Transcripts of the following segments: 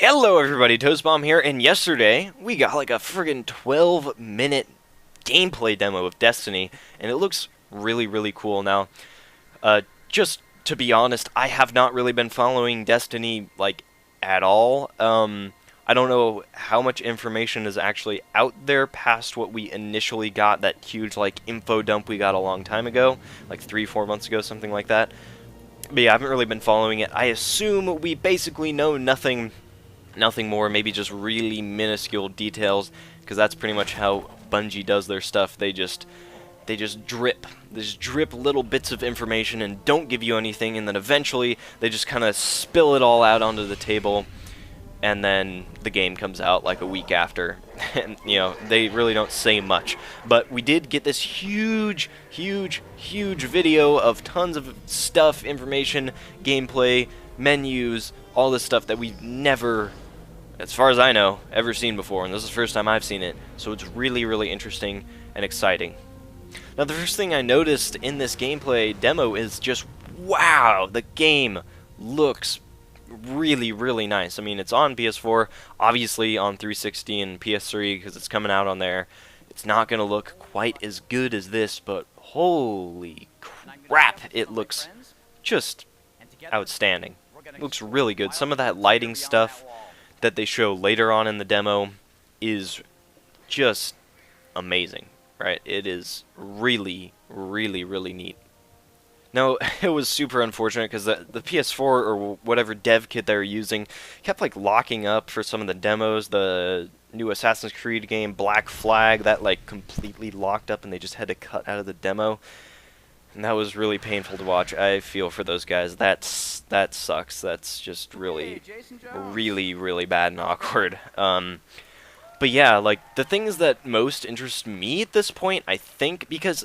Hello everybody, Toastbomb here, and yesterday we got like a friggin' 12-minute gameplay demo of Destiny, and it looks really cool. Now, just to be honest, I have not really been following Destiny, like, at all. I don't know how much information is actually out there past what we initially got, that huge, like, info dump we got a long time ago, like 3-4 months ago, something like that. But yeah, I haven't really been following it. I assume we basically know nothing more, maybe just really minuscule details, because that's pretty much how Bungie does their stuff. They just drip little bits of information and don't give you anything, and then eventually they just kind of spill it all out onto the table, and then the game comes out like a week after. And you know, they really don't say much. But we did get this huge video of tons of stuff, information, gameplay, menus, all this stuff that we've never, as far as I know, ever seen before, and this is the first time I've seen it, so it's really interesting and exciting. Now, the first thing I noticed in this gameplay demo is just, wow, the game looks really nice. I mean, it's on PS4, obviously on 360 and PS3, because it's coming out on there. It's not going to look quite as good as this, but holy crap, it looks just outstanding. It looks really good. Some of that lighting stuff that they show later on in the demo is just amazing, right? It is really neat. Now, it was super unfortunate because the PS4 or whatever dev kit they were using kept like locking up for some of the demos. The new Assassin's Creed game, Black Flag, that like completely locked up and they just had to cut out of the demo. And that was really painful to watch. I feel for those guys. That sucks. That's just really bad and awkward. But yeah, like, the things that most interest me at this point, I think, because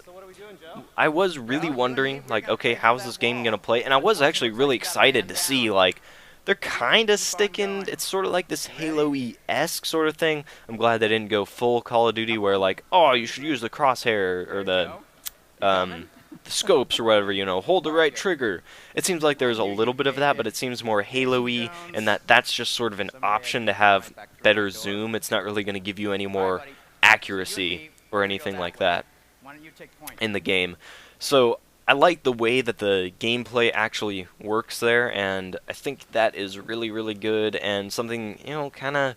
I was really wondering, like, okay, how's this game gonna play? And I was actually really excited to see, like, they're kind of sticking, it's sort of like this Halo-esque sort of thing. I'm glad they didn't go full Call of Duty where, like, oh, you should use the crosshair, or the scopes or whatever, you know, hold the right trigger. It seems like there's a little bit of that, but it seems more Halo-y, and that's just sort of an option to have better zoom. It's not really going to give you any more accuracy or anything like that in the game. So I like the way that the gameplay actually works there, and I think that is really good, and something, you know, kind of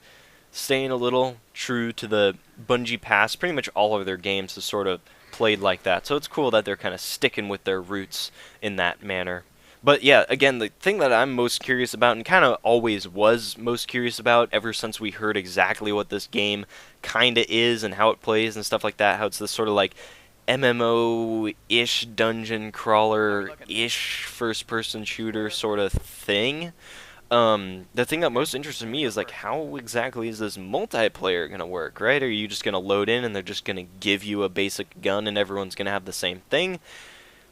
staying a little true to the Bungie past. Pretty much all of their games is sort of played like that, so it's cool that they're kind of sticking with their roots in that manner. But yeah, again, the thing that I'm most curious about, and kind of always was most curious about ever since we heard exactly what this game kind of is and how it plays and stuff like that, how it's this sort of like MMO-ish, dungeon crawler-ish, first-person shooter sort of thing. The thing that most interests me is, like, how exactly is this multiplayer going to work, right? Are you just going to load in and they're just going to give you a basic gun and everyone's going to have the same thing?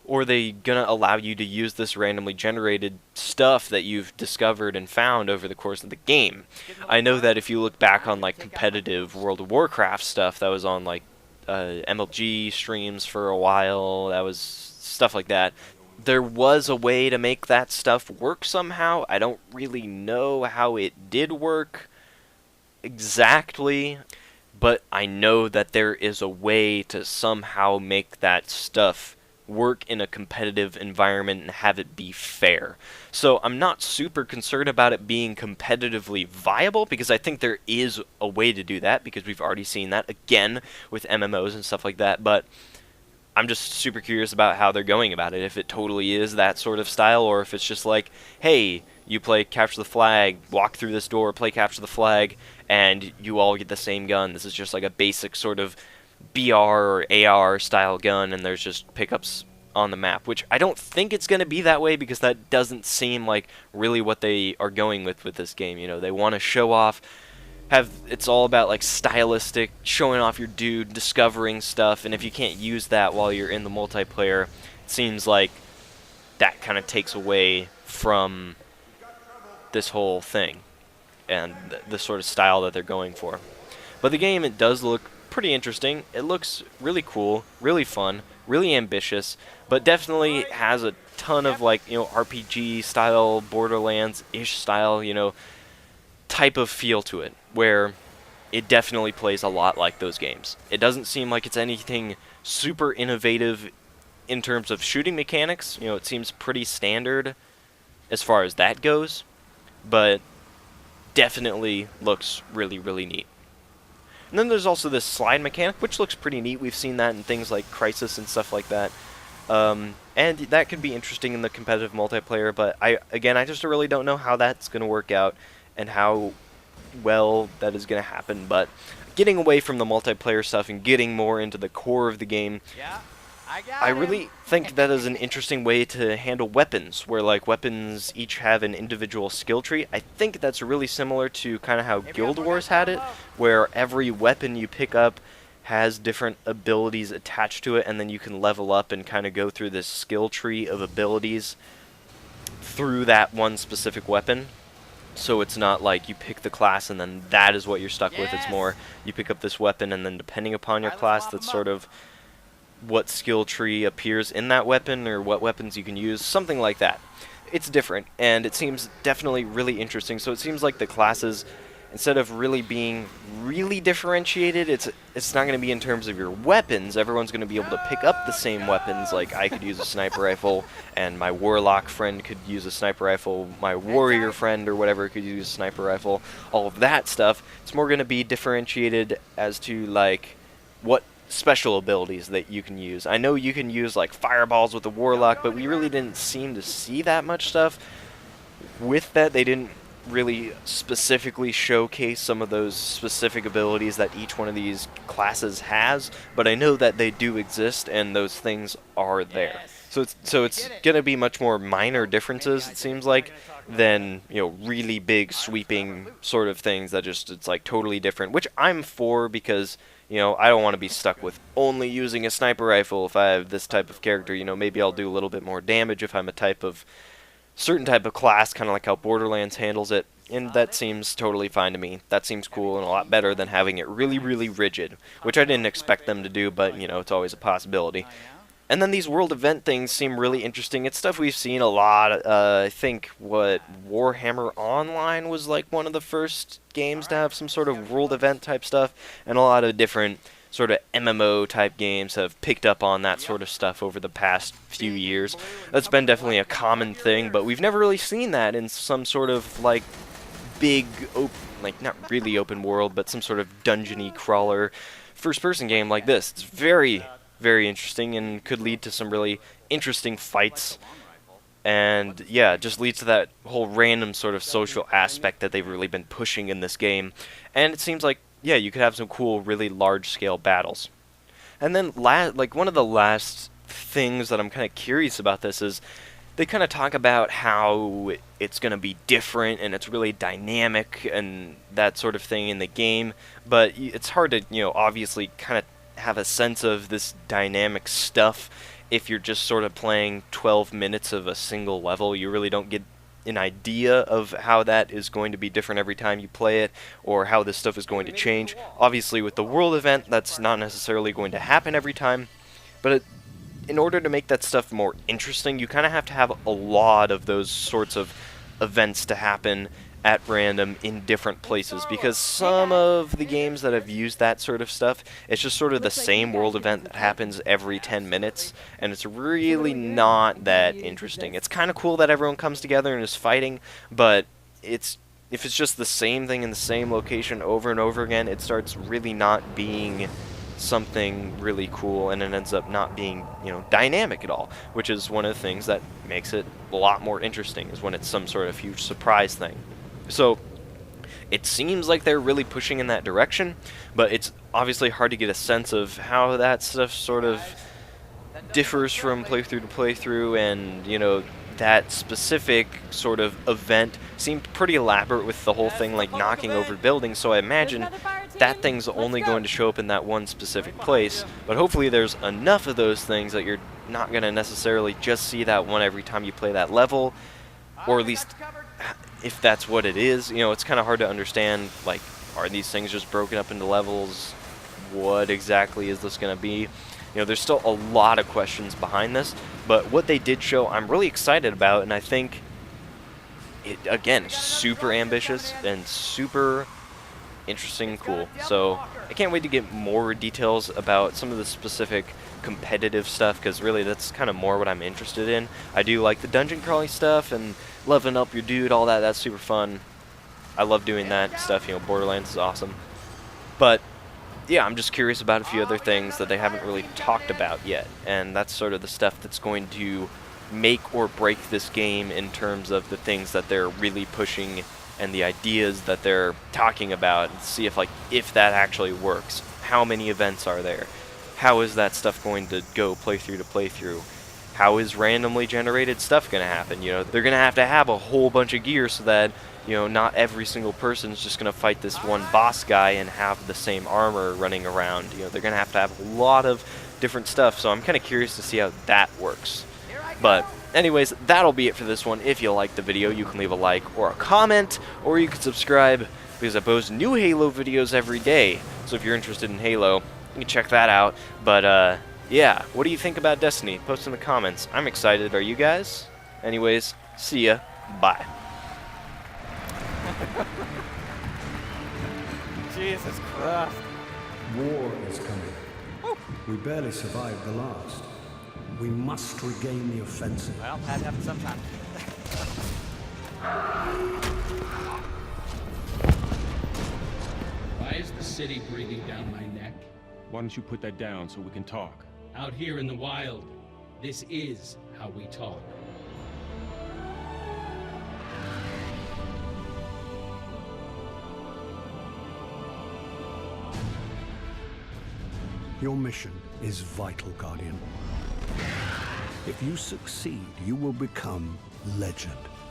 Or are they going to allow you to use this randomly generated stuff that you've discovered and found over the course of the game? I know that if you look back on, like, competitive World of Warcraft stuff that was on, like, MLG streams for a while, that was stuff like that. There was a way to make that stuff work somehow. I don't really know how it did work exactly, but I know that there is a way to somehow make that stuff work in a competitive environment and have it be fair. So I'm not super concerned about it being competitively viable, because I think there is a way to do that, because we've already seen that again with MMOs and stuff like that. But I'm just super curious about how they're going about it, if it totally is that sort of style, or if it's just like, hey, you play Capture the Flag, walk through this door, play Capture the Flag, and you all get the same gun. This is just like a basic sort of BR or AR style gun, and there's just pickups on the map, which I don't think it's going to be that way, because that doesn't seem like really what they are going with this game. You know, they want to show off, it's all about like stylistic, showing off your dude, discovering stuff, and if you can't use that while you're in the multiplayer, it seems like that kind of takes away from this whole thing and the sort of style that they're going for. But the game, it does look pretty interesting. It looks really cool, really fun, really ambitious, but definitely has a ton of, like, you know, RPG style, Borderlands-ish style, you know, type of feel to it, where it definitely plays a lot like those games. It doesn't seem like it's anything super innovative in terms of shooting mechanics. You know, it seems pretty standard as far as that goes, but definitely looks really, really neat. And then there's also this slide mechanic, which looks pretty neat. We've seen that in things like Crisis and stuff like that. And that could be interesting in the competitive multiplayer, but I just really don't know how that's going to work out and how well that is going to happen. But getting away from the multiplayer stuff and getting more into the core of the game, I really think that is an interesting way to handle weapons, where like weapons each have an individual skill tree. I think that's really similar to kind of how Guild Wars had it, where every weapon you pick up has different abilities attached to it, and then you can level up and kind of go through this skill tree of abilities through that one specific weapon. So it's not like you pick the class and then that is what you're stuck with. It's more you pick up this weapon, and then depending upon your class, that's sort of what skill tree appears in that weapon or what weapons you can use, something like that. It's different, and it seems definitely really interesting. So it seems like the classes, instead of really being really differentiated, it's not going to be in terms of your weapons. Everyone's going to be able to pick up the same weapons. Like I could use a sniper rifle, and my warlock friend could use a sniper rifle, my warrior friend or whatever could use a sniper rifle, all of that stuff. It's more going to be differentiated as to like what special abilities that you can use. I know you can use like fireballs with the warlock, but we really didn't seem to see that much stuff with that. They didn't really specifically showcase some of those specific abilities that each one of these classes has, but I know that they do exist and those things are there. So it's gonna be much more minor differences, it seems like, than, you know, really big sweeping sort of things that just it's like totally different, which I'm for, because you know, I don't want to be stuck with only using a sniper rifle if I have this type of character. You know, maybe I'll do a little bit more damage if I'm a certain type of class, kind of like how Borderlands handles it, and that seems totally fine to me. That seems cool and a lot better than having it really, really rigid, which I didn't expect them to do, but, you know, it's always a possibility. And then these world event things seem really interesting. It's stuff we've seen a lot. I think, Warhammer Online was like one of the first games to have some sort of world event type stuff, and a lot of different sort of MMO type games have picked up on that sort of stuff over the past few years. That's been definitely a common thing, but we've never really seen that in some sort of like big, like not really open world, but some sort of dungeony crawler first-person game like this. It's very, very interesting and could lead to some really interesting fights. And yeah, it just leads to that whole random sort of social aspect that they've really been pushing in this game. And it seems like, yeah, you could have some cool, really large-scale battles. And then, like, one of the last things that I'm kind of curious about this is they kind of talk about how it's going to be different and it's really dynamic and that sort of thing in the game. But it's hard to, you know, obviously kind of have a sense of this dynamic stuff if you're just sort of playing 12 minutes of a single level. You really don't get an idea of how that is going to be different every time you play it, or how this stuff is going to change. Obviously with the world event, that's not necessarily going to happen every time, but in order to make that stuff more interesting, you kind of have to have a lot of those sorts of events to happen at random in different places, because some of the games that have used that sort of stuff, it's just sort of the same world event that happens every 10 minutes, and it's really not that interesting. It's kind of cool that everyone comes together and is fighting, but if it's just the same thing in the same location over and over again, it starts really not being something really cool, and it ends up not being, you know, dynamic at all, which is one of the things that makes it a lot more interesting, is when it's some sort of huge surprise thing. So it seems like they're really pushing in that direction, but it's obviously hard to get a sense of how that stuff sort of differs from playthrough to playthrough, and, you know, that specific sort of event seemed pretty elaborate with the whole thing like knocking over buildings, so I imagine that thing's only going to show up in that one specific place, but hopefully there's enough of those things that you're not going to necessarily just see that one every time you play that level, or at least if that's what it is. You know, it's kind of hard to understand, like, are these things just broken up into levels? What exactly is this going to be? You know, there's still a lot of questions behind this, but what they did show, I'm really excited about, and I think it, again, super ambitious and super interesting and cool. So I can't wait to get more details about some of the specific competitive stuff, because really that's kind of more what I'm interested in. I do like the dungeon crawling stuff and leveling up your dude, all that. That's super fun. I love doing that stuff. You know, Borderlands is awesome. But yeah, I'm just curious about a few other things that they haven't really talked about yet, and that's sort of the stuff that's going to make or break this game in terms of the things that they're really pushing and the ideas that they're talking about, and see if that actually works. How many events are there? How is that stuff going to go playthrough to playthrough? How is randomly generated stuff going to happen? You know, they're going to have a whole bunch of gear so that, you know, not every single person's just going to fight this one boss guy and have the same armor running around. You know, they're going to have a lot of different stuff, so I'm kind of curious to see how that works. But anyways, that'll be it for this one. If you liked the video, you can leave a like or a comment, or you can subscribe, because I post new Halo videos every day. So if you're interested in Halo, you can check that out. But yeah, what do you think about Destiny? Post in the comments. I'm excited. Are you guys? Anyways, see ya. Bye. Jesus Christ. War is coming. We barely survived the last. We must regain the offensive. Well, had to happen sometime. Why is the city breathing down my neck? Why don't you put that down so we can talk? Out here in the wild, this is how we talk. Your mission is vital, Guardian. If you succeed, you will become legend.